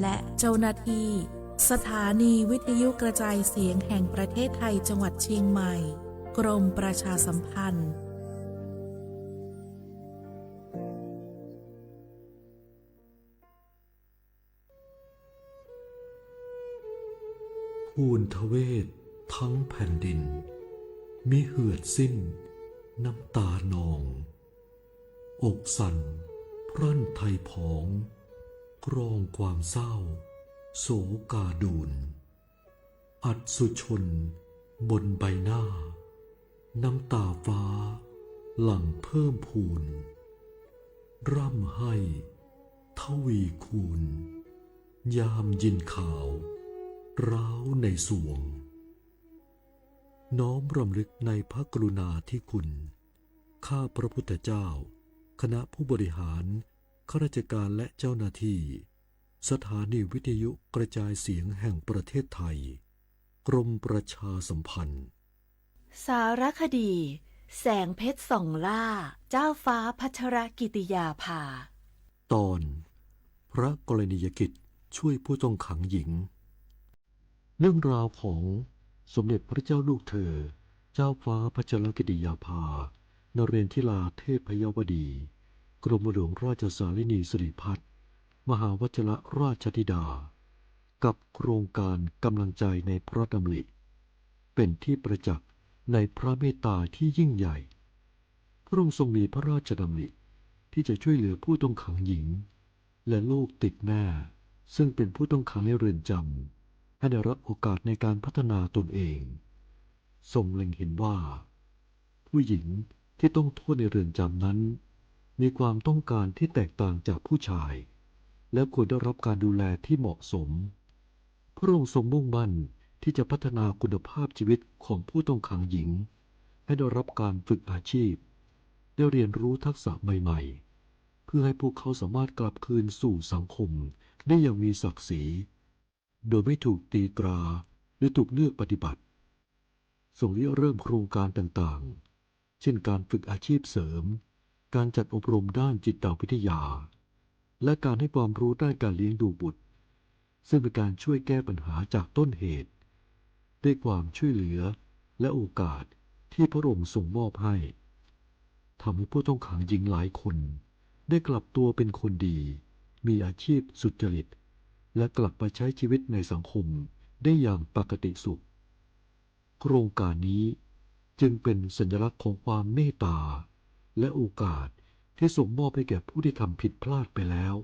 และเจ้าหน้าที่สถานีวิทยุกระจายเสียงแห่งประเทศไทยจังหวัดเชียงใหม่กรมประชาสัมพันธ์ภูนทเวศทั้งแผ่นดินมิเหือดสิ้นน้ำตานองอกสั่นพรั่นไทยผองกรองความเศร้าโศกาดูนอัดสุชนบนใบหน้าน้ำตาฟ้าหลั่งเพิ่มพูนร่ำให้ทวีคูณยามยินข่าวร้าวในสวงน้อมรำลึกในพระกรุณาธิคุณข้าพระพุทธเจ้าคณะผู้บริหารข้าราชการและเจ้าหน้าที่สถานีวิทยุกระจายเสียงแห่งประเทศไทยกรมประชาสัมพันธ์สารคดีแสงเพชรส่องล่าเจ้าฟ้าพัชรกิติยาภาตอนพระกรณียกิจช่วยผู้ต้องขังหญิงเรื่องราวของสมเด็จพระเจ้าลูกเธอเจ้าฟ้าพัชรกิติยาภานเรนทิราเทพยวดีกรมหลวงราชสารินีสิริพัฒน์มหาวชิรราชธิดากับโครงการกำลังใจในพระดำริเป็นที่ประจักษ์ในพระเมตตาที่ยิ่งใหญ่พระองค์ทรงมีพระราชดำริที่จะช่วยเหลือผู้ต้องขังหญิงและลูกติดแม่ซึ่งเป็นผู้ต้องขังในเรือนจำให้ได้รับโอกาสในการพัฒนาตนเองทรงเล็งเห็นว่าผู้หญิงที่ต้องโทษในเรือนจำนั้นมีความต้องการที่แตกต่างจากผู้ชายและควรได้รับการดูแลที่เหมาะสมพระองค์ทรงมุ่งมั่นที่จะพัฒนาคุณภาพชีวิตของผู้ต้องขังหญิงให้ได้รับการฝึกอาชีพได้เรียนรู้ทักษะใหม่ๆเพื่อให้พวกเขาสามารถกลับคืนสู่สังคมได้อย่างมีศักดิ์ศรีโดยไม่ถูกตีตราหรือถูกเลือกปฏิบัติทรงเริ่มโครงการต่างๆเช่นการฝึกอาชีพเสริมการจัดอบรมด้านจิตวิทยาและการให้ความรู้ด้านการเลี้ยงดูบุตรซึ่งเป็นการช่วยแก้ปัญหาจากต้นเหตุด้วยความช่วยเหลือและโอกาสที่พระองค์ทรงมอบให้ทำให้ผู้ต้องขังหญิงหลายคนได้กลับตัวเป็นคนดีมีอาชีพสุจริตและกลับมาใช้ชีวิตในสังคมได้อย่างปกติสุขโครงการนี้จึงเป็นสัญลักษณ์ของความเมตตาและโอกาสที่ทรงมอบให้แก่ผู้ที่ทำผิดพลาดไปแล้ว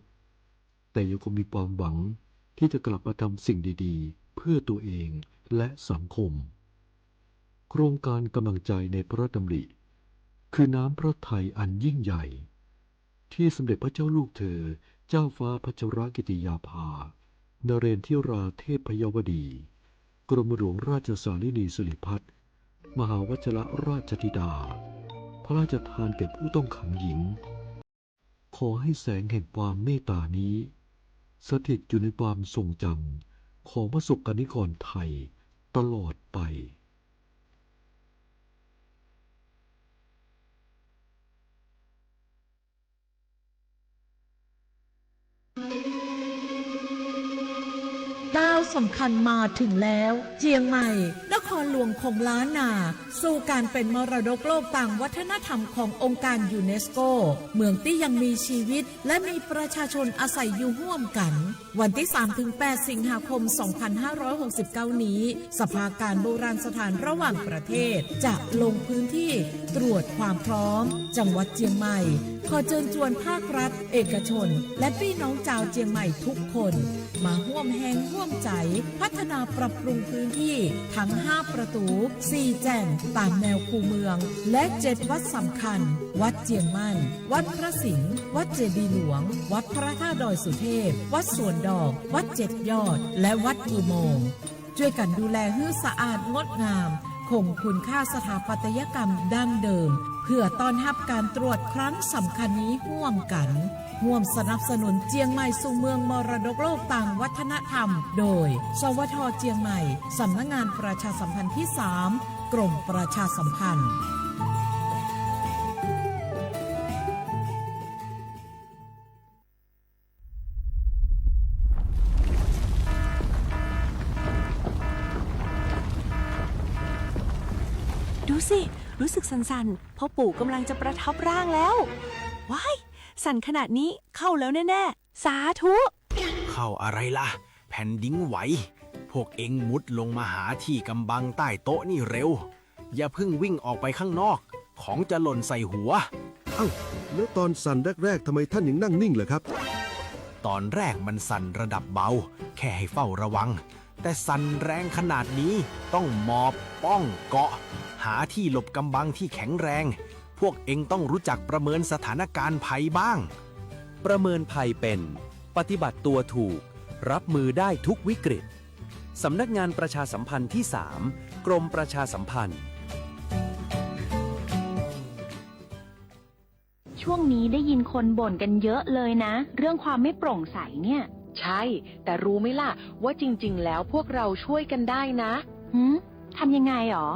แต่ยังคงมีความหวังที่จะกลับมาทำสิ่งดีๆเพื่อตัวเองและสังคมโครงการกำลังใจในพระดำริคือน้ำพระทัยอันยิ่งใหญ่ที่สมเด็จพระเจ้าลูกเธอเจ้าฟ้าพัชรกิติยาภานเรนทิราเทพยวดีกรมหลวงราชสารินีสิริพัฒน์มหาวชิรราชธิดาพระราชทานแก่ผู้ต้องขังหญิงขอให้แสงแห่งความเมตตานี้สถิตอยู่ในความทรงจำของประสบกนิกรไทยตลอดไปก้าวสำคัญมาถึงแล้วเชียงใหม่นครหลวงของล้านนาสู่การเป็นมรดกโลกต่างวัฒนธรรมขององค์การยูเนสโกเมืองที่ยังมีชีวิตและมีประชาชนอาศัยอยู่ร่วมกันวันที่ 3-8 สิงหาคม 2569 นี้สภาการโบราณสถานระหว่างประเทศจะลงพื้นที่ตรวจความพร้อมจังหวัดเชียงใหม่ขอเชิญชวนภาครัฐเอกชนและพี่น้องชาวเชียงใหม่ทุกคนมาร่วมแรงร่วมใจพัฒนาปรับปรุงพื้นที่ทั้ง5ประตู4แจ่งตามแนวคูเมืองและ7วัดสำคัญวัดเจียงมั่นวัดพระสิงห์วัดเจดีย์หลวงวัดพระธาตุดอยสุเทพวัดสวนดอกวัด7ยอดและวัดอุโมงค์ช่วยกันดูแลให้สะอาดงดงามคงคุณค่าสถาปัตยกรรมดั้งเดิมเพื่อต้อนรับการตรวจครั้งสำคัญนี้ร่วมกันร่วมสนับสนุนเจียงใหม่สู่เมืองมรดกโลกต่างวัฒนธรรมโดยสวท.เจียงใหม่สำนักงานประชาสัมพันธ์ที่ 3 กรมประชาสัมพันธ์ สิ รู้สึกสั่นๆพ่อปู่กำลังจะประทับร่างแล้ว ว้าย สั่นขนาดนี้เข้าแล้วแน่ๆ สาธุ เข้าอะไรล่ะ แผ่นดินไหว พวกเอ็งมุดลงมาหาที่กำบังใต้โต๊ะนี่เร็ว อย่าเพิ่งวิ่งออกไปข้างนอก ของจะหล่นใส่หัว เอ้าแล้วตอนสั่นแรกๆทำไมท่านยังนั่งนิ่งเหรอครับ ตอนแรกมันสั่นระดับเบา แค่ให้เฝ้าระวัง แต่สั่นแรงขนาดนี้ต้องหมอบป้องเกาะ หาที่หลบกำบังที่แข็งแรง พวกเอ็งต้องรู้จักประเมินสถานการณ์ภัยบ้าง ประเมินภัยเป็น ปฏิบัติตัวถูก รับมือได้ทุกวิกฤต สำนักงานประชาสัมพันธ์ที่ 3 กรมประชาสัมพันธ์ ช่วงนี้ได้ยินคนบ่นกันเยอะเลยนะ เรื่องความไม่โปร่งใสเนี่ย ใช่ แต่รู้ไหมล่ะ ว่าจริงๆ แล้วพวกเราช่วยกันได้นะ ทำยังไงหรอ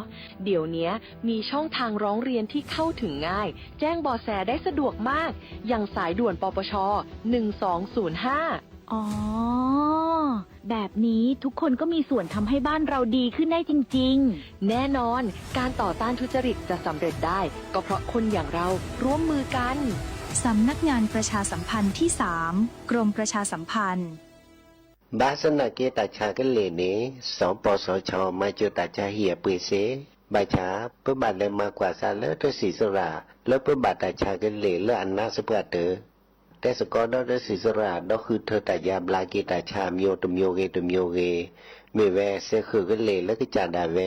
เดี๋ยวนี้มีช่องทางร้องเรียนที่เข้าถึงง่าย แจ้งเบาะแสได้สะดวกมาก อย่างสายด่วนปปช 1205 อ๋อ แบบนี้ทุกคนก็มีส่วนทำให้บ้านเราดีขึ้นได้จริง แน่นอน การต่อต้านทุจริตจะสำเร็จได้ ก็เพราะคนอย่างเราร่วมมือกัน ๆ สำนักงานประชาสัมพันธ์ที่ 3 กรมประชาสัมพันธ์ บาสนาเกตาชากันเลเนสองปสชมาจุตาชาเหียปือเสบาชาเพื่อบาดเลยมากกว่าซาเลอตัวสีสระแล้วเพื่อบาดตาชากันเลเลอันนาสเปเตอแต่สกอดอตัวสีสระดอคือเธอตายาบลาเกตาชามโยตมโยเกตมโยเกเมแวเซคือกันเลแล้วก็จาดาแว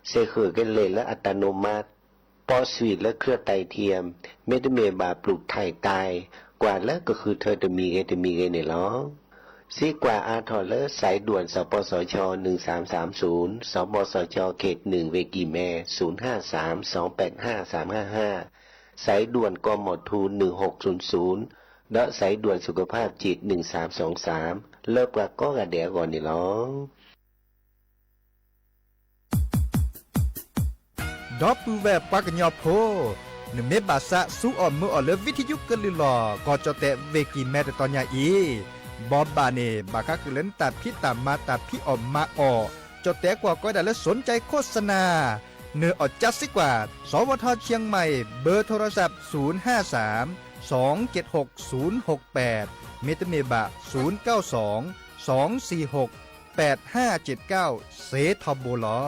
เซคือกันเลและอัตโนมัติปอสวีและเครือไตเทียมเมตเมบาปลูกไทยตายกว่าแล้วก็คือเธอจะมีเกเนี่ยหรอซีกว่าอาทอเลอร์สายด่วนสปสช1330สปสชเขต1เวกีแม0532855355สายด่วนกมทู1600และสายด่วนสุขภาพจิต1323เลิกว่าก็กระเดียก่อนนี่หรอดอปูแวปากญอโพนเมบาสะสู้ออมมือออเลวิทยุกลือลอก็จะแต่เวกีแมตตอนยาอีบอบบาเนบาคักเล่นตัดพี่ตามมาตัดพี่ออมมาออจดแต่กว่าก็ได้และสนใจโฆษณาเนื้ออดจัดสิกว่าสวทเชียงใหม่เบอร์โทรศัพท์053 276 068เมตเมบะ092 246 8579เซทอโบลอ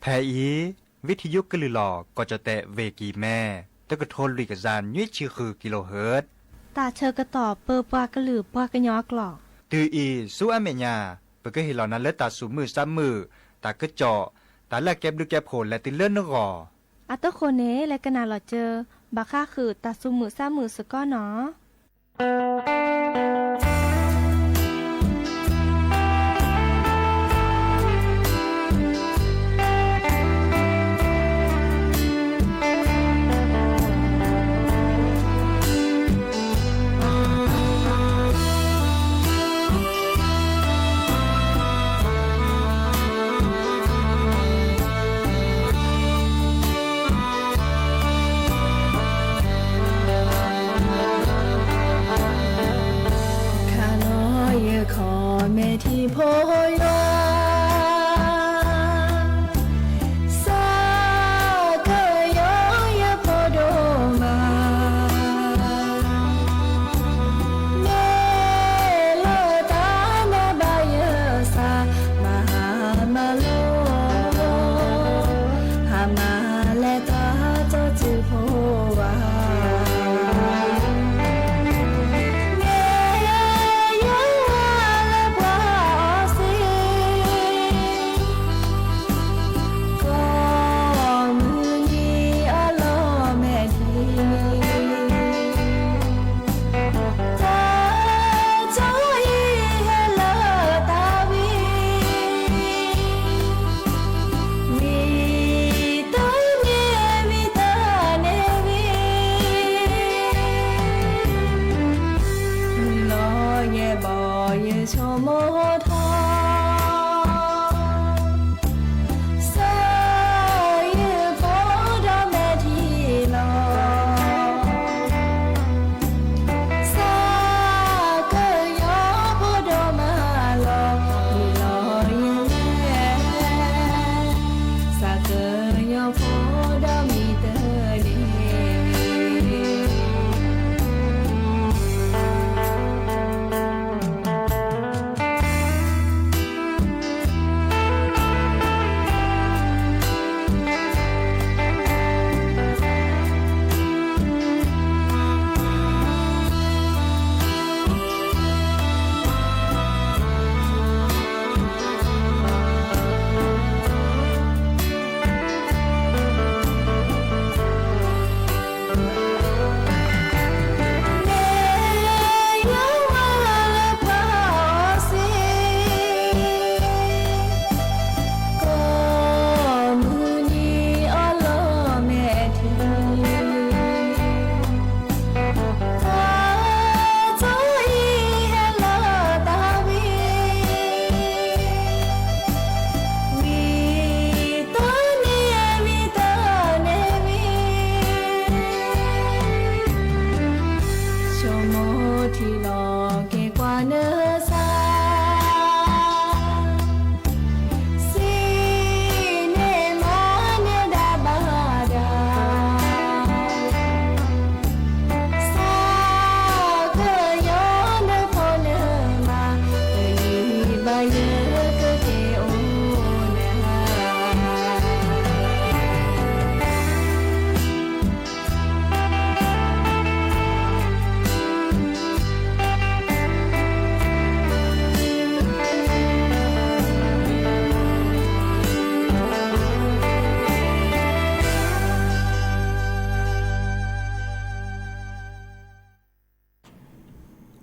แพอีวิทยุกลือหลอก็จะแตะเวกีแม่ตะกะโทนลุยกะจานยี่ชื่อคือกิโลเฮิรตซ์ตาเชอกระต่อเปอปากระหลือปากระยอกหลอก ตืออีสู้อเมญาเปก็เห็นเหล่านั้นเลตาสูมือซ้ำมือตากระเจาะตาแลกแก็บดูแก็บโผลและติเลื่อนนกออัตโคเนและกนาหลอเจอบาค่าคือตาซุมือซ้ำมือสก้อเนาะ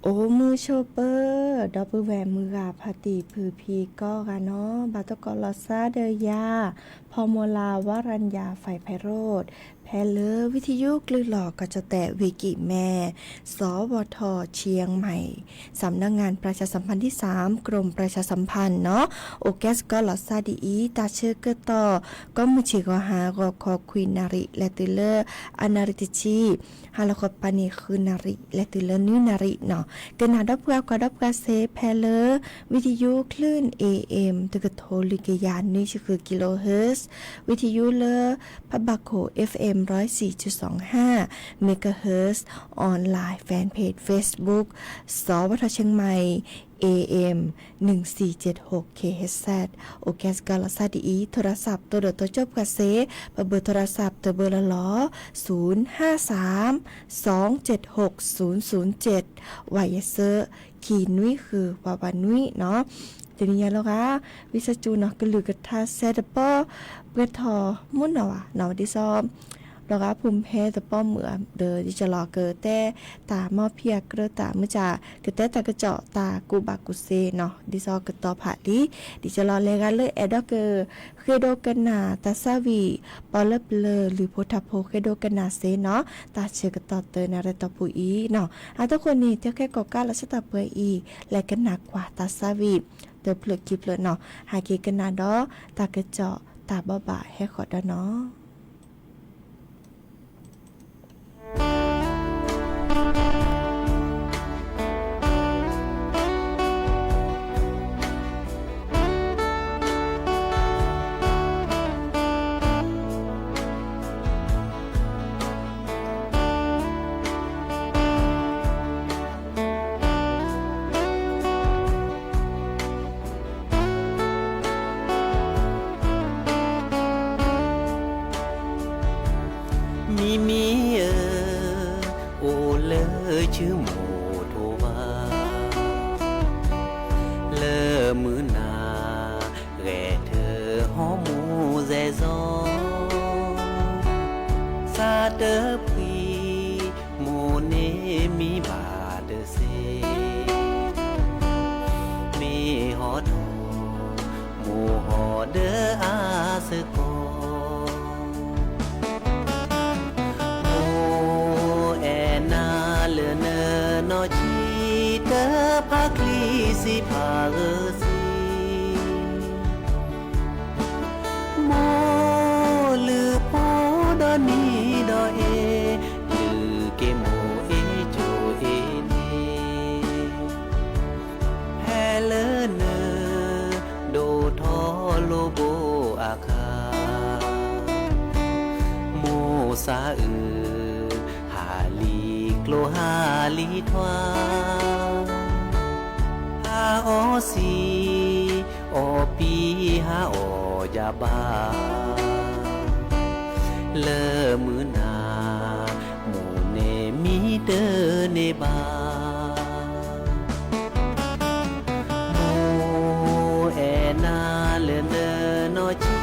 โอ้มือโชเปอร์ดอปเปอร์แวร์มือกาพาติพือพีก็กันเนาะบาตกอลอซาเดยาพอมลาวรัญญาไฟไพโรธแพเลอวิทยุกลือหลอกก็จะแตะวิกิแม่สวทเชียงใหม่สำนักงานประชาสัมพันธ์ที่3กรมประชาสัมพันธ์เนาะโอแกสก็ลอซาดีอีตาเชเกต่อก็มือฉีกหากอคอควีนาริและติเลอร์อนาริติชีฮาลคอปานีคือนาริและติเลอร์นินาริเนาะกนาดับเพื่อกดับกาเซแพเลอวิทยุคลื่น AM ตะกะโทลิกยานนี่คือกิโลเฮิรตซ์วิทยุเลอพับบาโค FM 104.25 เมกะเฮิรตซ์ออนไลน์แฟนเพจ Facebook สวทเชียงใหม่ AM 1476 KHZ โอแกสกาลาซาดีโทรศัพท์ตัวเดตัวจบกาเซเบอร์โทรศัพท์ตัวเบอร์ละล้อ053-276-007ไวเซอร์ขีนุ้ยคือวาวานุ้ยเนาะทีนี้แล้วก็วิสจูเนาะก็ลือกระทาเซตปอเวทอมุ่นเนาะเนาะดิซอมแล้วก็ภูมิแพ้ตะป้อมเหมือเดอดิจะรอเกิดแต่ตามอเพียเกระตามื่อจ่าเกิดแต่ตากระเจาะตากูบากุเซเนาะดิซอเกิดต่อผ่าลีดิจะรอเลกันเลยแอดเกอร์เคโดกันนาตาซาวีปอลเบลหรือโพธาโพเคโดกันนาเซเนาะตาเชกต่อเตนาเรตปุอีเนาะทุกคนนี่เท่าแค่กอกาและสตาเปอีและกันหนักกว่าตาซาวีเตอเปลือกกิบเลยเนาะหาเกกันนาดอตากระเจาะตาบ้าบ่าให้ขอดเนาะชื่อโมโทวาเลอมือนาแก่เธอหอมูแจซอซาเตอพีโมเนมีบาเดเซมีหอดโมหอเดออาสกอชีเตอพาคลีสิพาเอซีโมลือโพดอนีดอเอลือเกโมเอโจเอเนแพเลเนโดทอโลโบอาคาโมซาโลหาลีทวาฮาโอซีโอปีฮาโอยาบาเลอมือนาหมูเนมีเดอเนบาโมเอนาเลเนนอชี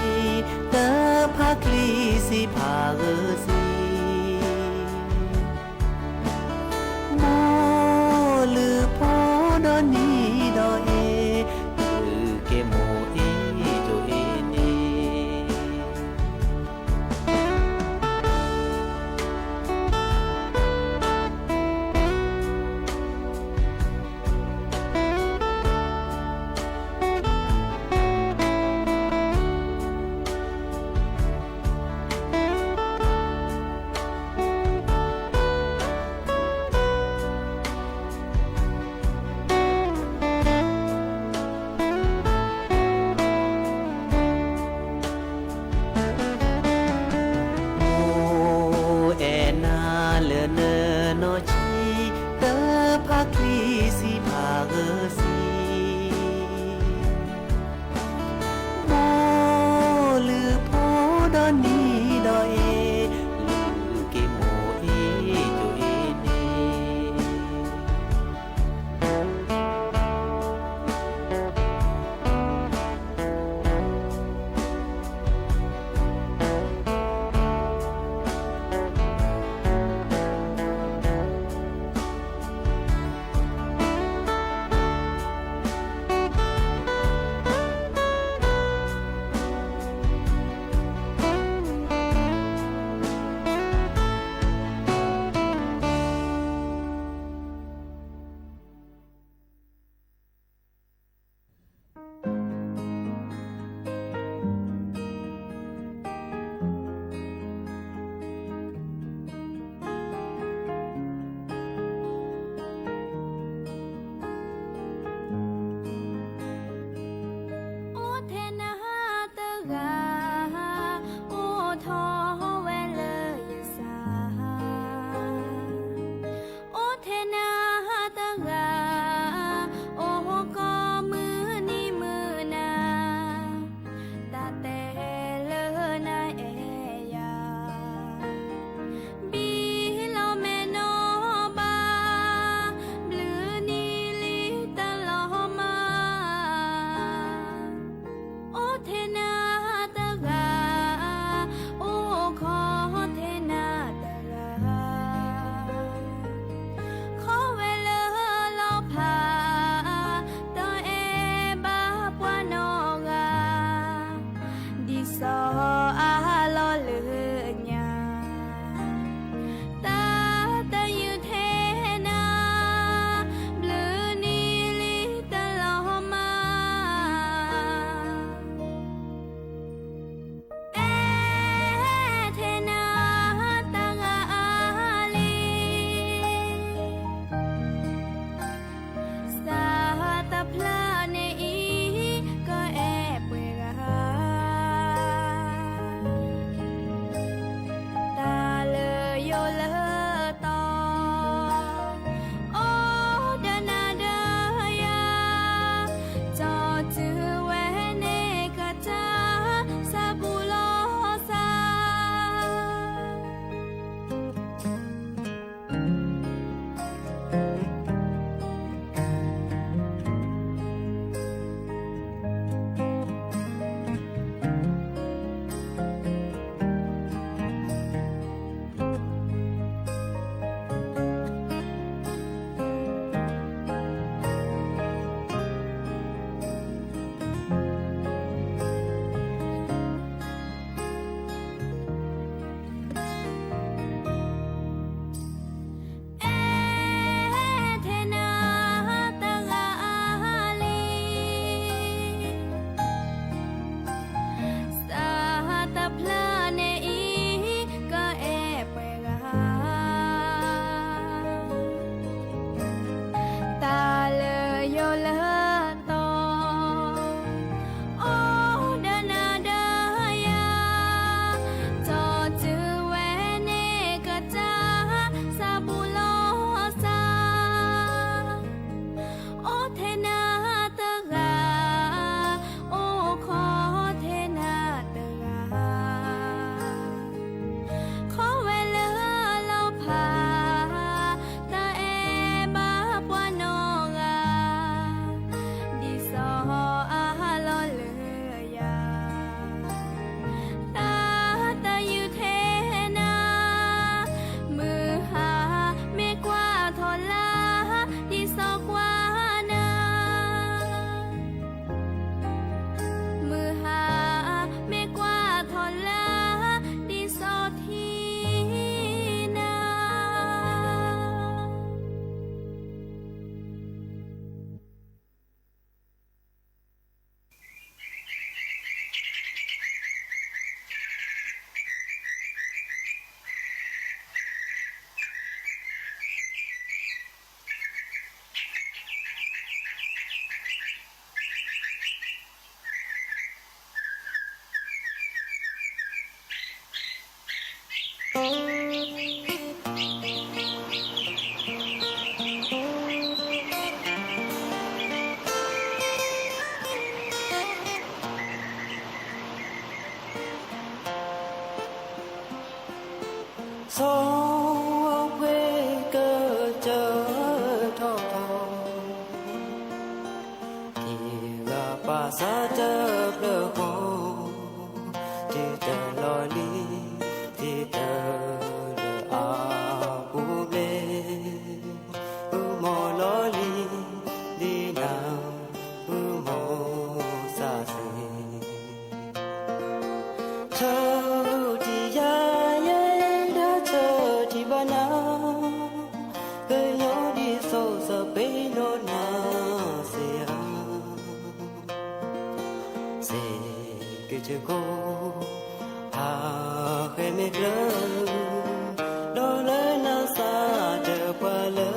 เตอพาคลีสิพาเอซี sông quê cơ chờ thọ thì là bà sa chờ đợi khổ thì chờ lo li thì chờ đợi bu lê mò lo li đi nào mò xa xỉ chờ thì đã chờ thì bà nào cứ nhớ đi sâu giờ bấy lâu na sẽ cứ chờ cô khẽ mệt lơ đó lời nào xa chờ qua lỡ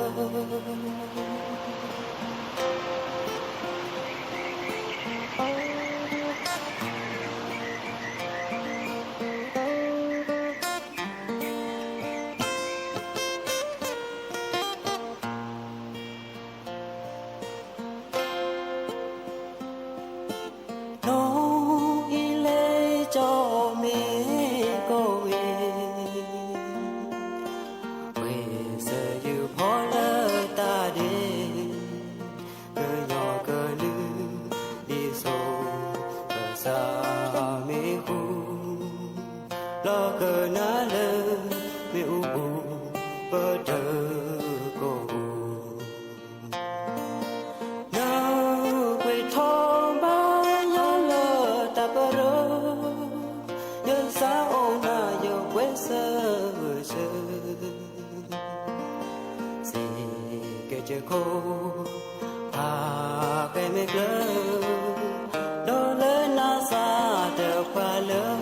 lo cờ ná lơ mẹ u bù bơ đờ cô nào quay thong ba nhớ lơ ta bơ rơ nhớ sao ô na nhớ quên sơ sơ gì kể chờ cô cái mẹ lơ đó lơ na xa chờ qua lơ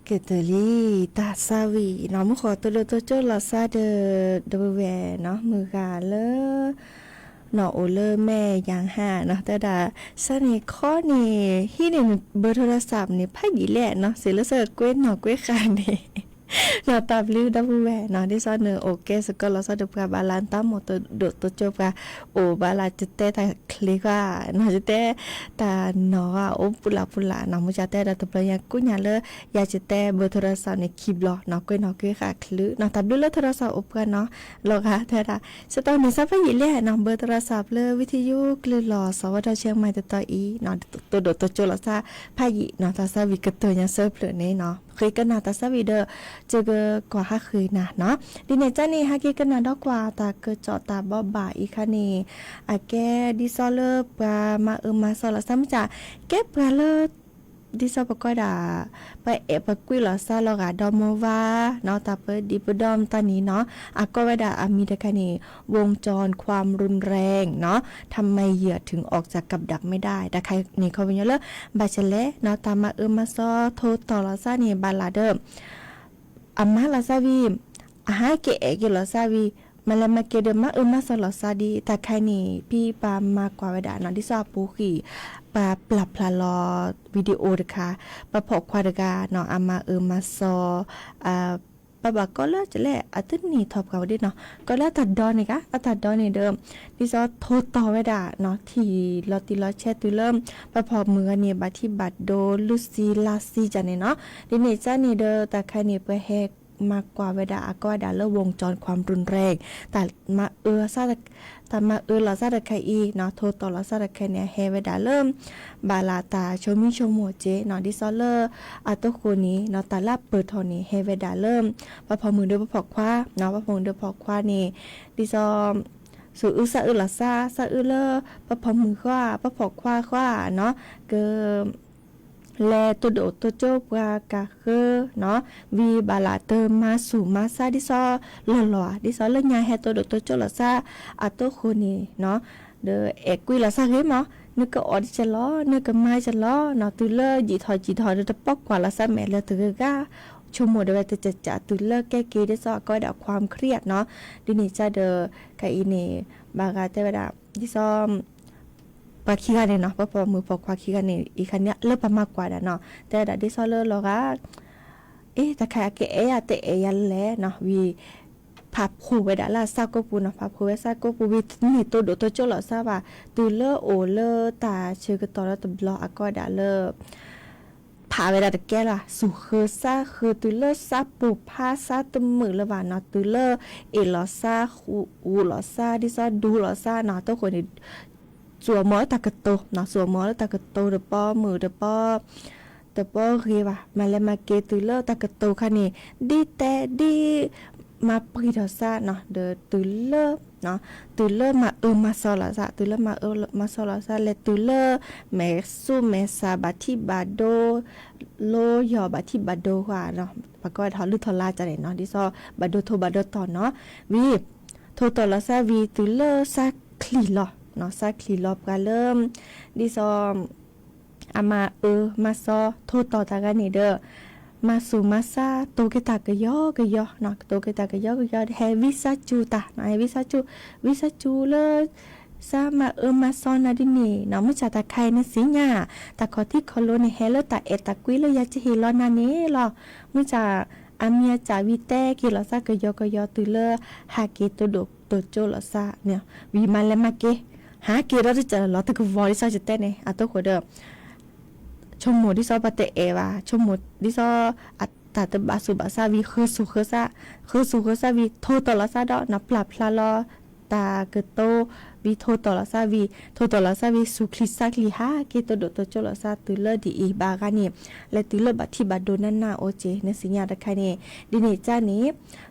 cái tờ li ta sa vị nó mới khó tôi cho là sa đờ về nó mưa gà lơ nó ô lơแม่อย่างห่าเนาะแต่ดาซะนี่ข้อนี่ฮีนี่เบอร์โทรศัพท์นี่พะหยีแหละเนาะสิละเสิร์ชกวยเนาะกวยคานี่ nó tập lưu đáp về nó đi sau nữa ok sẽ có lo sau được cả ba lan tám một được tôi cho cả ồ ba là chữ tê ta click qua nó chữ tê ta nó ốm pula nó muốn chữ tê là tập lại cú nhà lơ ya chữ tê bơ thora sau này kịp lo nó quên cả khứ nó tập lưu lơ thora sau ốp qua nó lo cả thế là sẽ tao mình sắp phải gì lẽ nó bơ thora sau lơวิทยุคลื่นlo sau đóเชียงใหม่ตัวอีnóตัวđượcตัวโจละซาพายีnó ta sa vì cáiตัวnhà sớpเลยเนี่ยเนาะเคยกันนะแต่สวีเดอจะเกกว่าเคยนะเนาะดิเนจ้านี่ฮะกิกันนะดอกกว่าตาเกจอตาบ่บ่าอีค่ะนี่อาแกดิซอเลอร์ปลามามาซอละซ้ำจะแกปลาเล ดิซอปก็ด่าไปปกุยหลอซาลอกาดอมวาเนาะตาเปิดดิปดอมตอนนี้เนาะก็ว่าด่ามีแต่คะนี่วงจรความรุนแรงเนาะทำไมเหยื่อถึงออกจากกับดักไม่ได้แต่ใครนี่เขาเป็นเยอะเลยบาเชเลเนาะตามมามาซอโทต่อลอซานี่บาลาเดิมอามาลาซาวีหาเกะลอซาวีมาแล้วมาเกเดมามาสลอซาดีแต่ใครนี่พี่ปามากกว่าเวลาเนาะที่ซอปูขี่ปาปรับพลาลอวิดีโอนะคะปะพกควาดกาเนาะอามามาซอปะบักก็เลิกจะแลอัตนี่ทบเขาดิเนาะก็แล้วตัดดอนนี่กะตัดดอนนี่เดิมที่ซอโทษต่อเวลาเนาะที่ลอติลอแชตุเริ่มปะพอมือเนี่ยบัดที่บัดโดลูซีลาซีจันเนี่ยเนาะดิเนจ้านี่เด้อแต่ใครนี่ไปแฮกมากกว่าเวลาก็ด่าเลิกวงจรความรุนแรงแต่มาซาแต่มาเราซาตะไคอีเนาะโทรต่อเราซาตะไคเนี่ยเฮเวดาเริ่มบาลาตาชมิชโมเจเนาะดิซอเลอร์อาโตโคนี้เนาะตาลาเปิดทอนี้เฮเวดาเริ่มปะพอมือเด้อปะพอคว้าเนาะปะพอมือเด้อพอคว้านี่ดิซอสูซาลาซาเลอปะพอมือคว้าปะพอคว้าเนาะเกแลตัวโดตัวโจกว่ากะคือเนาะวีบาลาเตอมาสู่มาซาดิซอหล่อดิซอเลยญาแฮตัวโดตัวโจลาซาอาโตโคนีเนาะเดอเอกุยลาซาเกมเนาะนึกก็ออดิจะล้อนึกก็ไม่จะล้อเนาะตุเลจีถอยเดอปอกกว่าลาซาแม่เลอตือกะชั่วโมงเดอจะตุเลแก้เกดิซอก็ดับความเครียดเนาะดินี่จะเดอกะอีเนบากาเตวดาดิซอปาคีกันเนาะพอมือพอควาคีกันนี่อีคันเนี้ยเลิกประมากกว่าเนาะแต่ดัดดิซอเลอร์เราก็แต่ใครเกะเตะยันแลเนาะวีพับคู่ไว้ดาลาซาโกปูเนาะพับคู่ไว้ซาโกปูวีนี่ตัวโดตัวโจหล่อซาว่าตูเลอโอเลอตาเชื่อกันต่อแล้วตัวบล็อกก็ดาเลอพาเวลาตะแก่ล่ะสู่คือซาคือตูเลอซาปูพาซาตัวมือละว่าเนาะตูเลอหล่อซาอูหล่อซาดิซอดูหล่อซาเนาะตัวคนนี้สัวหมอตากระโตเนาะสัวหมอแล้วตากระโตเดปอมือเดปอเรียว่ามาแล้วมาเกตุเลอตากระโตค่ะนี่ดีแต่ดีมาปรีดซาเนาะเดตุเลอเนาะตุเลอมามาซอลาซาตุเลอมาซอลาซาเลตุเลอแมซูแมซาบาทิบาโดโลยอบาทิบาโดว่าเนาะปะก็ทอลึทอลาจะได้เนาะดิซอบาโดโทบาโดต่อเนาะวีโทตอลาซาวีตุเลอซาคลีลอเนาะซาคลีรอบกันเริ่มดิซอมอามามาซอโทษต่อตากันนี่เด้อมาสู่มาซาโตเกตากะยเนาะโตเกตากะยเฮวิซาจูตาเนาะเฮวิซาจูเลยซามามาซอนาดินีเนาะมุจาตาไคนะสิญาตาขอที่คอโลในเฮเลตาตากุยเลยยาจะเฮลอนาเนลอมุจาอาเมียจาวิเตกิลอซากะยตุเลฮาเกโตโดโตโจลอซาเนี่ยวิมาเลมาเกหาเกเราจะล้อตะกวอดิซอจะเต้นเนี่ยตัวคนเดิมชมโมดิซอปะเตเอวาชมโมดิซออัตตาตบาสุบาซาวีคือสุซาวีโทตอลาซาดอนับปรับพลาลอตาเกโตวีโทตอลาซาวีสุคลิซากลิฮาเกโตโดโตโจลาซาตุเลดีอีบากานี่และตุเลบัติบาโดนันนาโอเจในสิญญาตะไคเนดิเนจานี้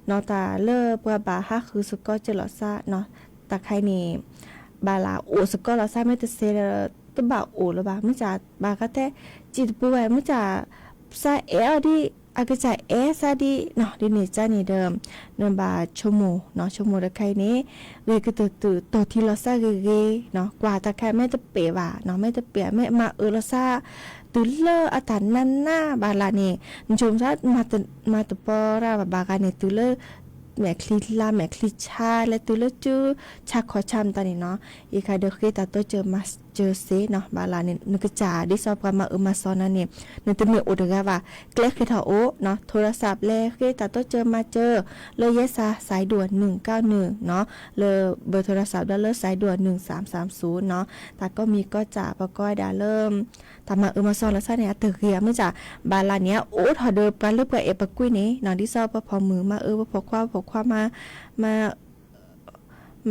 นอตาเลปะบาฮาคือสุกอเจลาซาเนาะตะไคเนบาลาโอสก็เราทราบไม่แต่เซลตัวบ่าโอหรือบ่ามื่อจากบาก็แต่จิตป่วยมื่อจากซาดีอากาศซาดีเนาะดิเนจานี่เดิมเดิมบาชั่วโมงเนาะชั่วโมงตะไคนี้เวก็ตัวที่เราซาเกเนาะกว่าตะไคไม่จะเปะว่าเนาะไม่จะเปะไม่มาเราซาตุเลออาตานันหน้าบาลานี่ชมซามาตปอราบากันนี่ตุเลแม่คลิลาแม่คลิชาและตุลจูชาขอชามตานี่เนาะอีกาเดอเคตาโตเจอมาเจอเซเนาะบาลานี่นึกจ่าดิซอบกันมามาซอนั่นนี่นึกตะมีโอดกะว่าเกลเคทาโอเนาะโทรศัพท์แลเคตาโตเจอมาเจอเลยยะซาสายด่วน191เนาะเลยเบอร์โทรศัพท์ได้เลยสายด่วน1330เนาะแต่ก็มีก็จ่าปะก้อยดาเริ่มตามมาซอแล้วซะเนี่ยตึกเฮียเมื่อจ่าบาลาเนี้ยโอ้ถอเดอปลาเลือกเอปะกุ้ยนี่เนาะดิซอบพอมือมาพอความ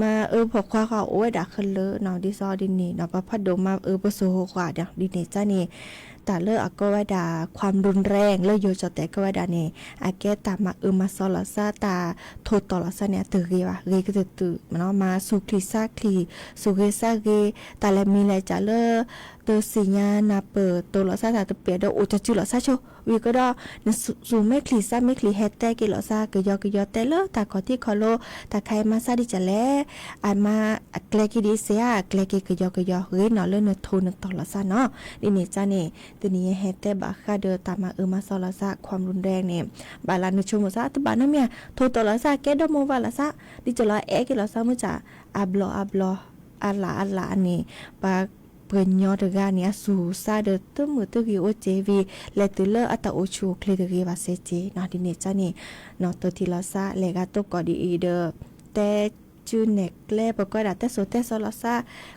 มาพอควาเขาโอ้ยดักขึ้นเลยเนาะดิซอดินนี่เนาะพระพัดดงมาประสูโหกว่าเดี๋ยวดินนี่จ้านี่แต่เลิกก็ว่าด่าความรุนแรงเลิกโยจแต่ก็ว่าด่านี่อาแกตามมาซอลาซาตาโทตอลาซาเนี่ยตื่นว่าเรก็ตื่นเนาะมาสุคลิซาคลีสุเกซาเกแต่ละมีอะไรจะเลิก เตอสิญานาเปิดตัวละซาตะเปียดโอจะจือละซาโชวีก็ดอนะสูไม่คลีซาไม่คลีเฮดแต่กิละซากยอกยอแต่เลตาขอที่คอโลตาใครมาซาดิจะแลอามาแกลกิดิเสียแกลกิกยอกยอเฮ้ยเนาะเลยเนโทนตอละซาเนาะนี่จ้านี่ตัวนี้เฮดแต่บาคาเดอตามามาซอละซาความรุนแรงเนี่ยบาลานุชมซาตบานะเมียโทตอละซาแกดโมวาละซาดิจะละกิละซามุจ่าอับลออัลลานี่ปาเปินยอดกาเนี่ยสูซาเดตมือตะกีโอเจวีและตเลอัตโอชูเคลตะกีวาเซเจนาดิเนจานี่นอตทีลาซาเลกาโตกอดีเดอแต่จูเนกเลปก็ดาแต่โซเตซอลาซา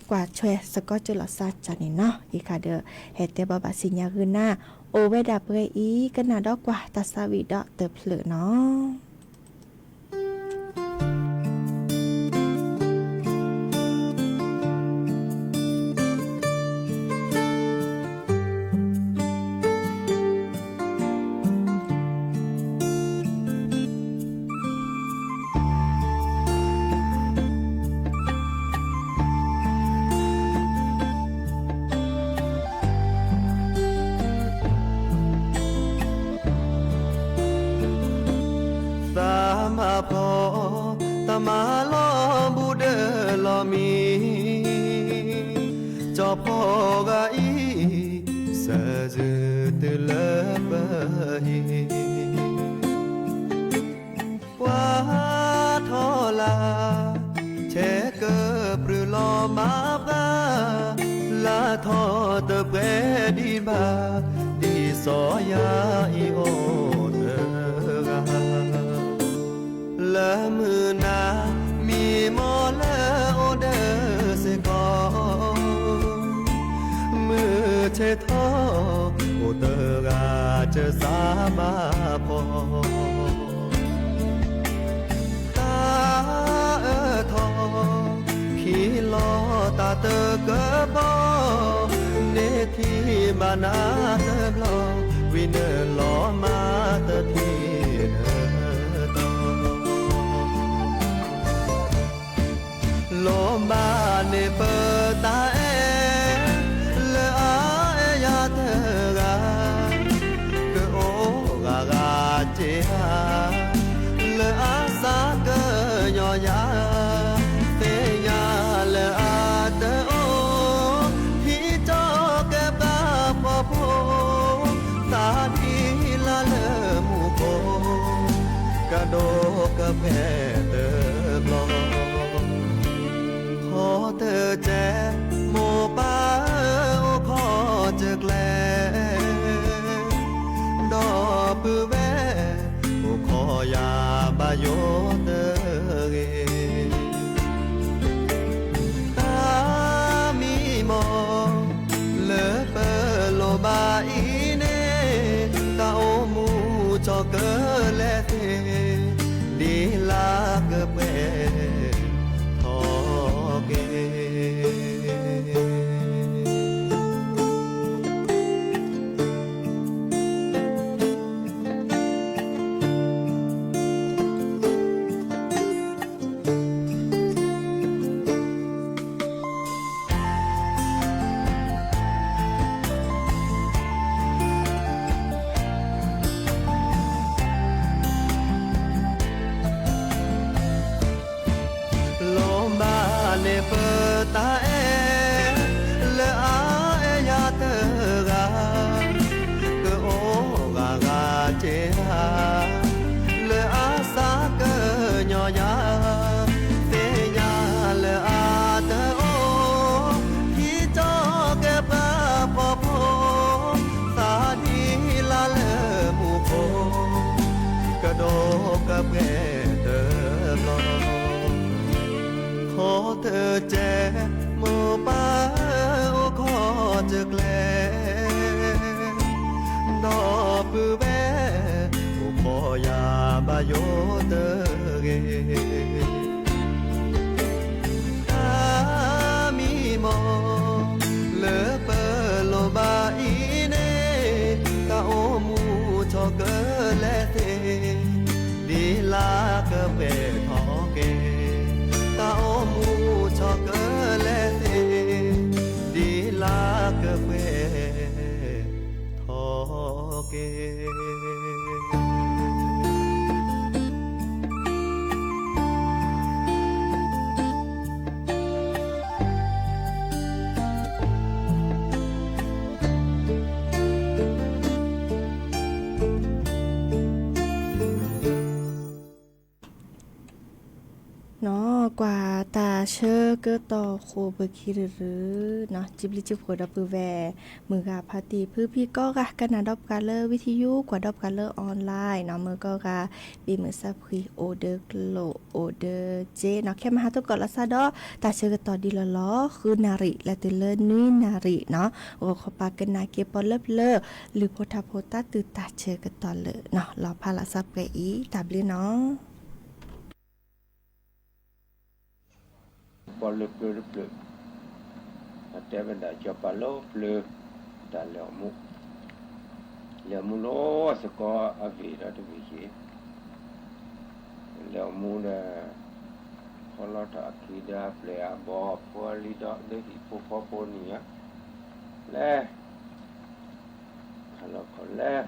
กว่าช่วยสก็จุลาซาจานี่เนาะอีคาเดอเฮเตบาบาสิญญาคือหน้าโอเวดาเปรอีกันนาดอกกว่าตาซาวิดอเตเพลเนาะพอตมาลอบูเดลอมีจอพอกะอีสะจืตเลบะฮีว่าทอลาเชเกปรือลอมาบาลาทอตะเปดีบาดีสอยาอีโอเดกาละมือนามีมอละโอเดเสกอมือเชทอโอเตกาจะสามาพอตาทอพี่ลอตาเตกะบอเนทีมานาเตบลอวินเนลอมาเตทีโลมาเนเปตาเอเลอาเอยาเตกาเกโอกากาเจฮาเลอาสาเกยอยาเตยาเลอาเตโอที่จอเก็บกาพอโพตาดีลาเลมูโกกะโดกะเพเตกลอขอเธอแจโมป้าโอขอเจอแกลดอปือแวโอขอยาบาโยเตเกตามีมอเลเปโลบาอีเนตาโอมูจอเกเลเทดีลาเกเปเปตาเอเลอาเอยาเตกาเกโอกากาเจฮาเลอาสาเกญอยาเตยาเลอาเตโอที่จอเก็บกาพอโพตาดีลาเลมูโคกะโดกะเปเตลอขอเธอแจโมป้าโอขอเจอแกลดอปือแวโอขอยาบาโยเตเกตามีมอเลเปโลบาอีเนตาโอมูชอเกเลเทดีลาเกเปทอเกตาโอมูชอเกเลเทดีลาเกเป เกเนาะกว่าตาเชอก็ต่อโคเบคิหรือเนาะจิบลิจิบโคดับปือแวมือกาพาตีพื้พี่ก็กะกันนะดอบกาเลอร์วิทยุกว่าดอบกาเลอร์ออนไลน์เนาะมือก็กะปีมือซับคุยโอเดอร์กโลโอเดอร์เจเนาะแค่มาหาตัวก่อนละซะดอตาเชอก็ต่อดีละล้อคือนาริและเตเลอร์นุยนาริเนาะโอขอปากันนาเกปอเลิฟเลอหรือโพธาโพตาตือตาเชอก็ต่อเลยเนาะรอพาละซับกะอีตาบลิเนาะPas le pleu. A terra da Japalo pleu da Leomu. Leomu lo se ko a vida de vici. Leomu da kolota akida plea bo poli da de hipoponia. Le kalau kole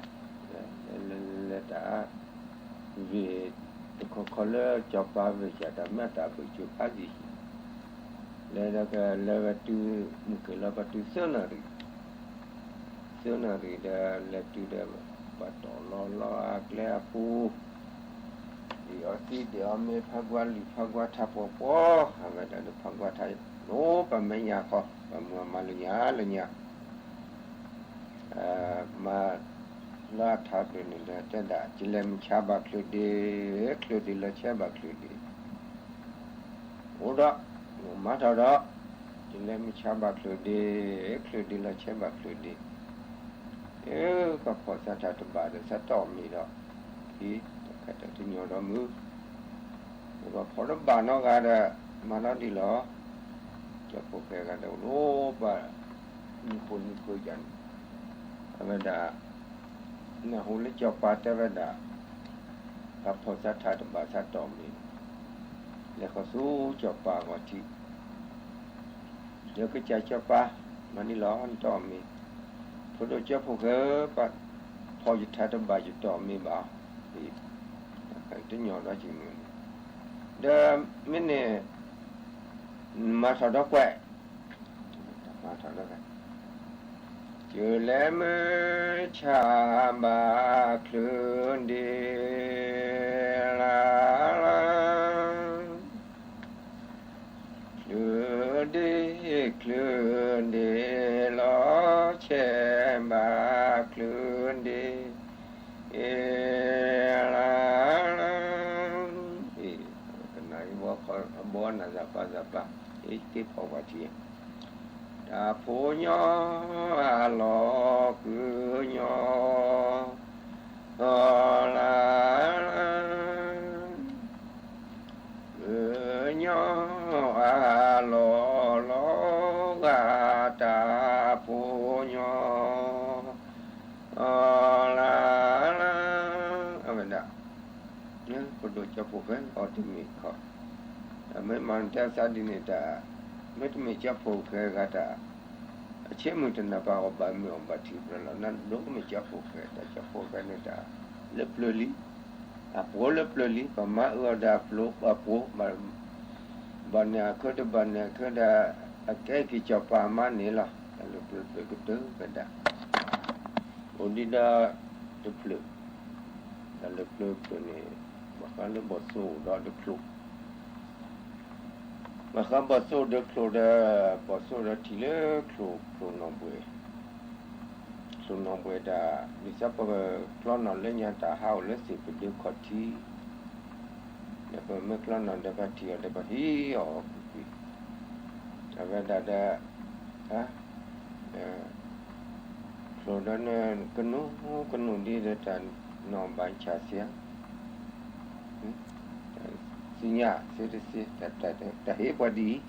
le da vi ko kole Japa vi da mata bu ju aji. Lewatu mungkin lewatu sonari lewatu dah patolola akle apu di oti di ame phagwa thapopo ame dah phagwa thai no pamenya ko pamua malunya ma la thapre ni da tada chilem chaba kludi la chaba kludi oda mata da jile mi chaba kludi la chaba kludi ka po sa ta ba de sa to mi da ki ka ta ti nyo da mu ba po da ba no ga da ma la di lo ja po ke ga da lo ba ni ko jan aba da na ho le ja pa ta ba da ka po sa ta ba sa to mi le ko su ja pa wa ti giờ cái chạy cho pa mà đi lo anh tỏ mi thôi đôi cho phụ gỡ bạn thôi dịch thay trong bài dịch tỏ mi bảo thì cái đứa nhỏ đó chỉ mình đờ mình nè mà sau đó quẹ mà sau đó quẹ chưa lẽ mới cha bà khลื่n điเคลื่อนดีล้อแช่มาเคลื่อนดีลากันไหนว่าเขาบ้านน่ะจะปะอีกที่พอว่าทีตาโพญอลอคือญอลาญอลอตาปูญอลาอะไรนะเนี่ยพอดูจะพูดกันอดมีเขาไม่มันจะสาดินตาไม่ต้องมีจะพูดกันก็ตาเชื่อมือจะนับเอาบะหมี่อบะทิพย์แล้วนั่นลูกไม่จะพูดกันแต่จะพูดกันเนี่ยตาเล็บเลี้ยปูเล็บเลี้ยประมาณว่าดาฟลุกปูบันเนี่ยคือได้บันเนี่ยคือได้cái cho pa man ni lah lalu peluk gitu beda odida de peluk lalu peluk ni bahkan le bosu dah de peluk bahkan bosu de peluk dah tile peluk nombor dah bisa apa klon non le nya ta hau le si pe de khoti dapat me klon non dapat dia dapat hi oh ada kemudian kenu di depan nom baca siang sinya sedisi tak hebat di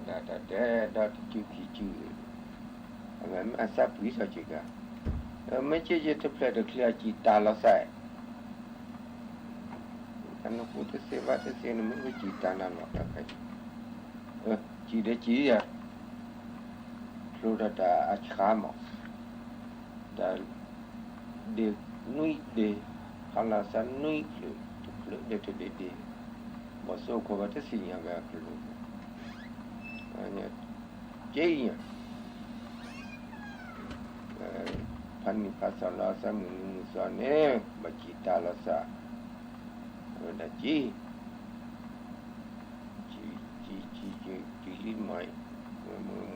ada cuci agak asap bisa juga macam je terpelak deklar cita lah saya karena putus sebab tersian mungkin cita nak nak chỉ để chỉ rồi đã khá mà แต่เด็กนุ้ยเด็กคาราสันนุ้ยคือคือเด็กเด็กเด็กบ่สู้เขาว่าจะสิ่งอย่างแบบคืออันนี้เจียพันนิปัสสลาสมุนสอนเนี่ยบัจิตาลาสะเดจีลิมาย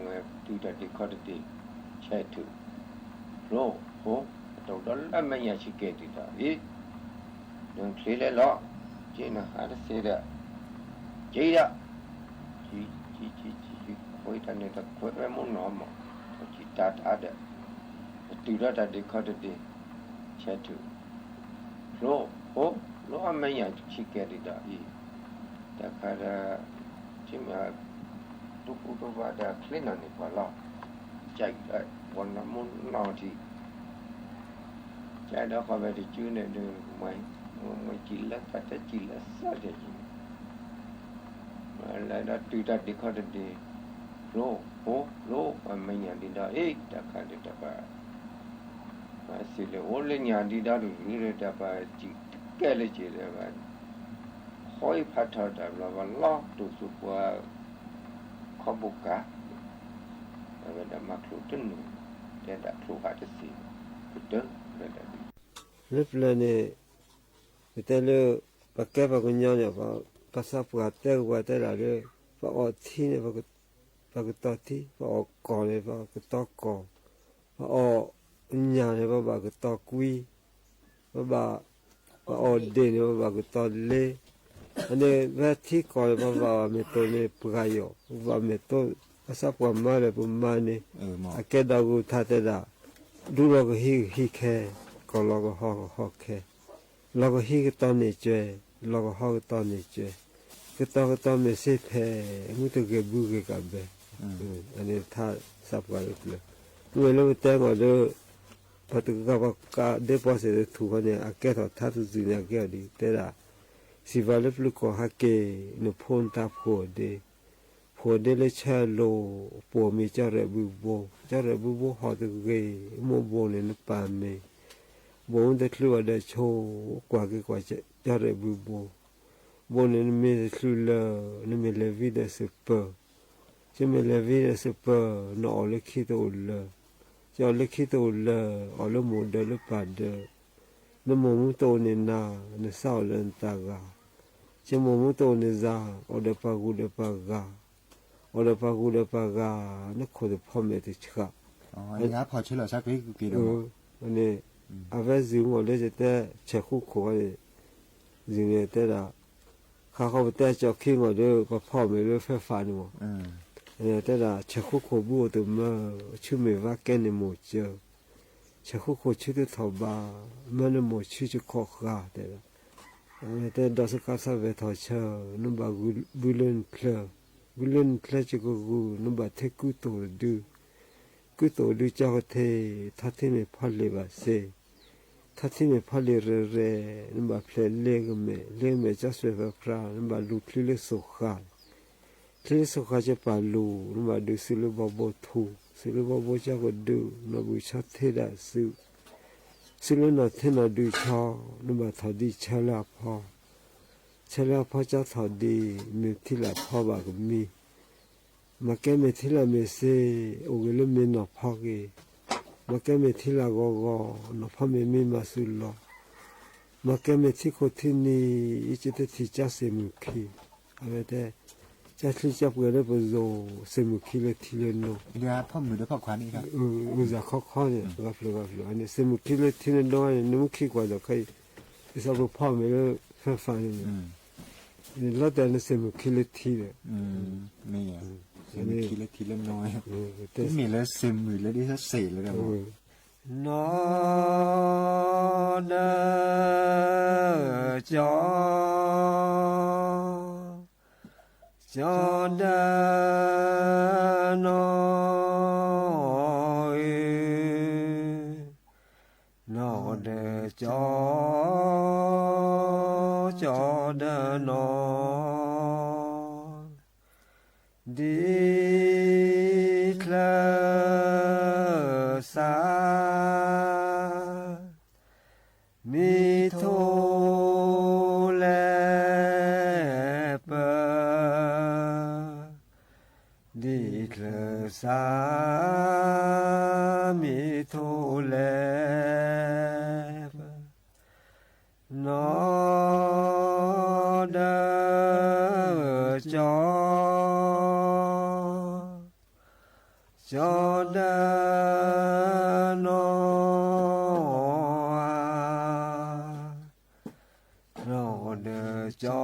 เมื่อตุดาดิคอดดิใช่ถูกโลโหตัวดอลลาร์ไม่ยาชิเกติตาอีนึงเคลียร์แล้วจีน่าหาได้เสียได้จีละจีคุยกันเนี่ยแต่คุยไม่มุ่งหน้ามาจีตาตาเด้ตุดาดิคอดดิใช่ถูกโลโหโลไม่ยาชิเกติตาอีแต่からที่มาทุกอุตบาดาคลินานิพาลาใจได้วันละมุนนอทีใจได้ความเป็นจืดเนี่ยดูไม่จิลละแต่จะจิลละสักอย่างอะไรได้ตุดาดิคอดดิโลโหโลไม่ยาดิดาแต่ขาดแต่ไปสิเลโอเลญาดิดาดูนี่แต่ไปจิแก่เลยจีเลยไปคอยพัฒนาเราวันล้อตัวสุกว่าขบุกะเวลามาคลุตุนเดี๋ยวคลุกอาจจะสีกุดเด้อเวลาเล็บเลยเนี่ยแต่เลยปากแก้ปากเงาเนี่ยภาษาปากเตะว่าแต่ละเลยปากอดที่เนี่ยปากต่อที่ปากออกก่อนเนี่ยปากต่อก่อนปากออกเงาเนี่ยปากต่อกุยปากอดเดนเนี่ยปากต่อเล่อันนี้เวทีก่อนว่าเมตัวเนี่ยปลายอยู่ว่าเมตัวภาษาพม่าเลยพม่าเนี่ยอาเกดากูท่าเตดาดูเราก็ฮีแค่ก็เราก็ฮอแค่เราก็ฮีก็ตอนนี้เจเราก็ฮอก็ตอนนี้เจก็ตอนไม่เสพมุตเกบุเกกับเบอันนี้ท่าสับกันเลยเมื่อเราแต่งก็เด้อพอถึงก็เดปอเสร็จถูกเนี่ยอาเกดท่าตุจีเนี่ยเกี่ยวดีเตดาsi vale plus ko hake no ponta phode le chalo po mi chare bu ho de ge mo bo ne pa me bo de tlu de cho kwa ke kwa chare bu bo ne me tlu la ne me la vie de ce peu je me la vie de ce peu no le kito le jo le kito le o le mo de le pa de no mo to ne na ne sao len ta ga che mo to ne za o de pa gu de pa ga ne ko de pho me de cha อ๋อนี่ครับพอเชื่อสักกี่ดอกอันนี้อาเวซิงo le je te che khu ko e zin ne te da kha kho te cho king o de pa pho me le fa fa ni mo te da che khu ko bu de ma chu me va ke ne mo che che khu ko chu de tho ba ma ne mo chu chu kho ga de da te da sa ka sa ve tho che no ba bulen kle che ko gu no ba te ku to du ku to du cha the tha the me pha le ba se tha the me pha le re no ba phle le me cha se va pra no ba lu le so kha je pa lu no ba du si lu ba bo thu si lu ba bo cha ko du no bu cha the da su si lu na the na du cha no ba tha di cha la pha cha tha di me thi la pha ba ko mi ma ke me thi la me se o ge le me na pha ge ma ke me thi la go no pha me ma su lo ma ke me thi ko thi ni I che te thi cha se mu ki ave te cha thi cha pu le bo zo se mu ki le thi le no yaพ่อมือด้วยพ่อขวานี่ครับza kho ne ga flo ane se mu ki le thi le no ane no ki kwa da kai isa bo pha me le fa ni ni la da ne se mu ki le thi le นี่อ่ะเซมทีละน้อยที่มีแล้วเซมมือแล้วดิซะเสแล้วกันนอนะจอนะนอนอเดจอเดนอดีคลา สามีโทแลเปดีเคลสามีโทแลนอเดจอจอเดนอนอเดจอ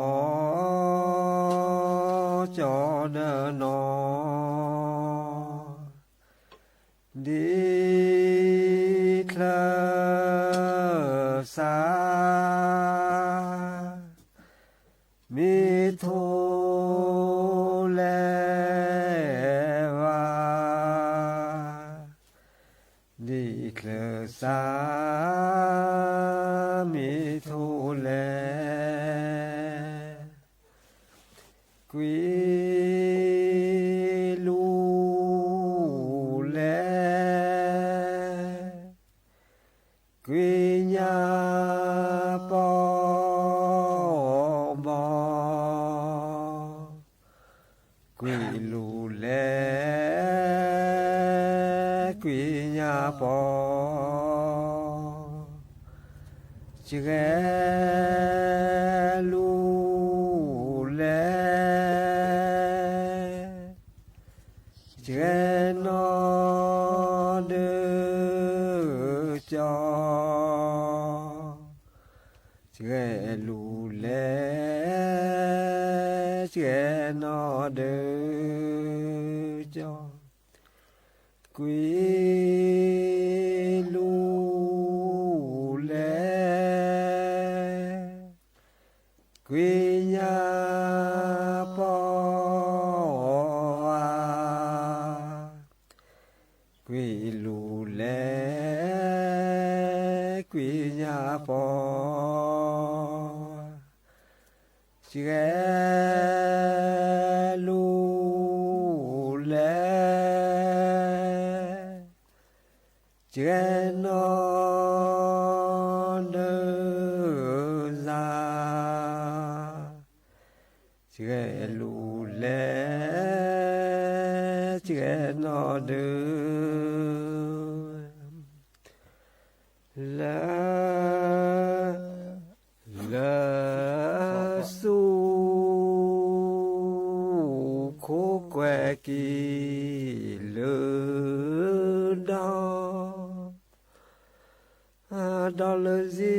จอเดนอดีเคลสามีโทแลวาดีเคลสามีโทแลกุยลูแลกุยญาปอบอกุยลูแลกุยญาปอเจลูแลเจนอเดจอเจลูแลเจนอเดจอกุยลูแลกุยญาปอกุยลูแลกุยญาปอเจลูแลเจนอเดซาเจลูแลเจนอเดลาลาสูโคแควกีเลดาดอลซี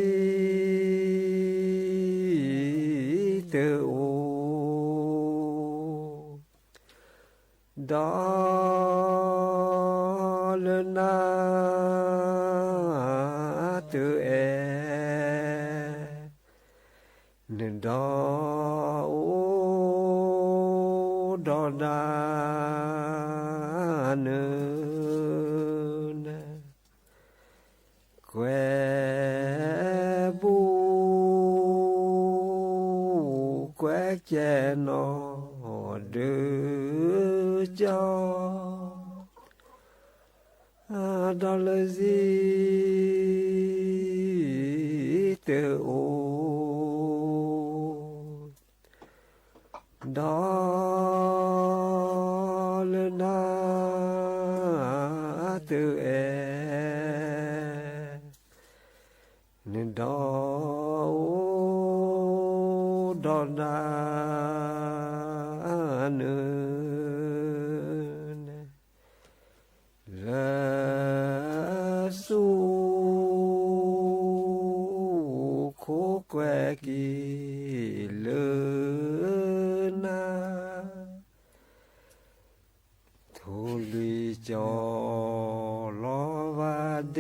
เตโอดอลนาเตเอเนดอโอดอดาเนแควบูแควเจนอเดจอดอลซีเตโอดอลนาเตเอเนดอโอดอดาเนลาสูโคแควกีเลนาทุลีจอลอวาเด